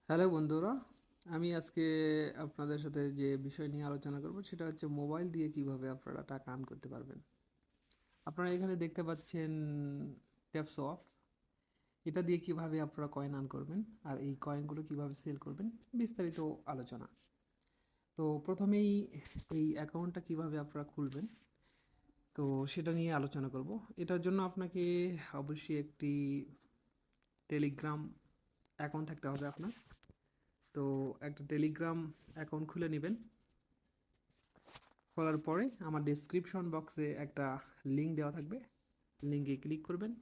Hello বন্ধুরা, আমি আজকে আপনাদের সাথে যে বিষয় নিয়ে আলোচনা করব সেটা হচ্ছে মোবাইল দিয়ে কিভাবে আপনারা টাকা আর্ন করতে পারবেন। আপনারা এখানে দেখতে পাচ্ছেন ট্যাপস অফ। এটা দিয়ে কিভাবে আপনারা কয়েন আর্ন করবেন আর এই কয়েনগুলো কিভাবে সেল করবেন, বিস্তারিত আলোচনা। তো প্রথমেই এই অ্যাকাউন্টটা কিভাবে আপনারা খুলবেন, তো সেটা নিয়ে আলোচনা করব। এটার জন্য আপনাকে অবশ্যই একটি টেলিগ্রাম অ্যাকাউন্ট থাকতে হবে আপনার। তো একটা টেলিগ্রাম অ্যাকাউন্ট খুলে নেবেন। খোলার পরে আমার ডেসক্রিপশন বক্সে একটা লিঙ্ক দেওয়া থাকবে, লিঙ্কে ক্লিক করবেন।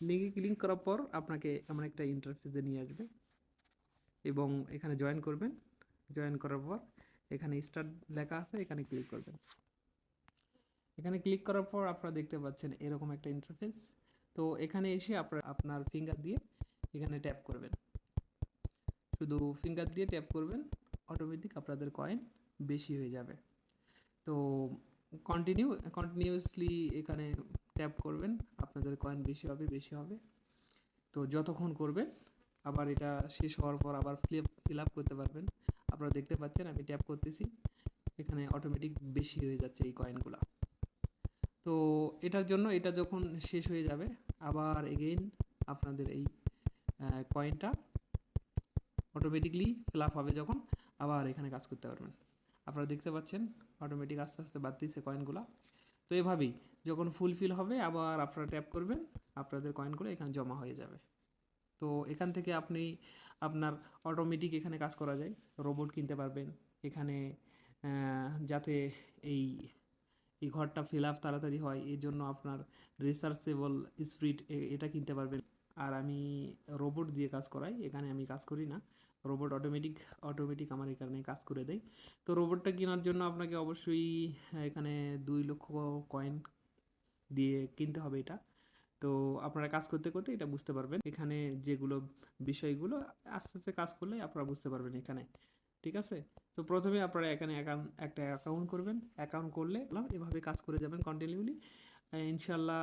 লিঙ্কে ক্লিক করার পর আপনাকে এমন একটা ইন্টারফেসে নিয়ে আসবে এবং এখানে জয়েন করবেন। জয়েন করার পর এখানে স্টার্ট লেখা আছে, এখানে ক্লিক করবেন। এখানে ক্লিক করার পর আপনারা দেখতে পাচ্ছেন এরকম একটা ইন্টারফেস। তো এখানে এসে আপনার ফিঙ্গার দিয়ে এখানে ট্যাপ করবেন। শুধু ফিঙ্গার দিয়ে ট্যাপ করবেন, অটোমেটিক আপনাদের কয়েন বেশি হয়ে যাবে। তো কন্টিনিউয়াসলি এখানে ট্যাপ করবেন, আপনাদের কয়েন বেশি হবে বেশি হবে। তো যতক্ষণ করবেন, আবার এটা শেষ হওয়ার পর আবার ফিল আপ করতে পারবেন। আপনারা দেখতে পাচ্ছেন আমি ট্যাপ করতেছি, এখানে অটোমেটিক বেশি হয়ে যাচ্ছে এই কয়েনগুলো। তো এটার জন্য এটা যখন শেষ হয়ে যাবে, আবার এগেইন আপনাদের এই কয়েনটা অটোমেটিকলি ফিল আপ হবে যখন, আবার এখানে কাজ করতে পারবেন। আপনারা দেখতে পাচ্ছেন অটোমেটিক আস্তে আস্তে বাড়তেছে কয়েনগুলো। তো এভাবেই যখন ফুলফিল হবে আবার আপনারা ট্যাপ করবেন, আপনাদের কয়েনগুলো এখানে জমা হয়ে যাবে। তো এখান থেকে আপনি আপনার অটোমেটিক এখানে কাজ করা যায়, রোবট কিনতে পারবেন এখানে। যাতে এই এই ঘরটা ফিল আপ তাড়াতাড়ি হয় এই জন্য আপনার রিসার্চেবল স্পিড এটা কিনতে পারবেন। আর আমি রোবট দিয়ে কাজ করাই, এখানে আমি কাজ করি না। রোবট অটোমেটিক আমার এখানে কাজ করে দেয়। তো রোবটটা কেনার জন্য আপনাকে অবশ্যই এখানে 2 লক্ষ কয়েন দিয়ে কিনতে হবে এটা। তো আপনারা কাজ করতে করতে এটা বুঝতে পারবেন, এখানে যেগুলো বিষয়গুলো আস্তে আস্তে কাজ করলে আপনারা বুঝতে পারবেন এখানে। ঠিক আছে। তো প্রথমে আপনারা এখানে একটা অ্যাকাউন্ট করবেন। অ্যাকাউন্ট করলে এভাবে কাজ করে যাবেন কন্টিনিউলি। ইনশাল্লাহ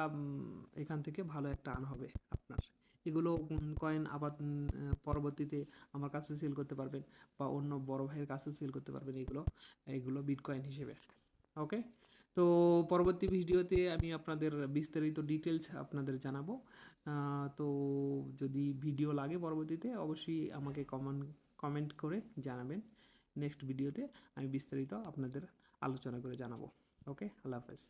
এখান থেকে ভালো একটা আর্ন হবে আপনার। এগুলো কয়েন আবার পরবর্তীতে আমার কাছে সেল করতে পারবেন বা অন্য বড় ভাইয়ের কাছেও সেল করতে পারবেন এগুলো এগুলো বিটকয়েন হিসেবে। ওকে। তো পরবর্তী ভিডিওতে আমি আপনাদের বিস্তারিত ডিটেলস আপনাদের জানাবো। তো যদি ভিডিও লাগে পরবর্তীতে অবশ্যই আমাকে কমেন্ট করে জানাবেন। নেক্সট ভিডিওতে আমি বিস্তারিত আপনাদের আলোচনা করে জানাবো। ওকে, আল্লাহ হাফেজ।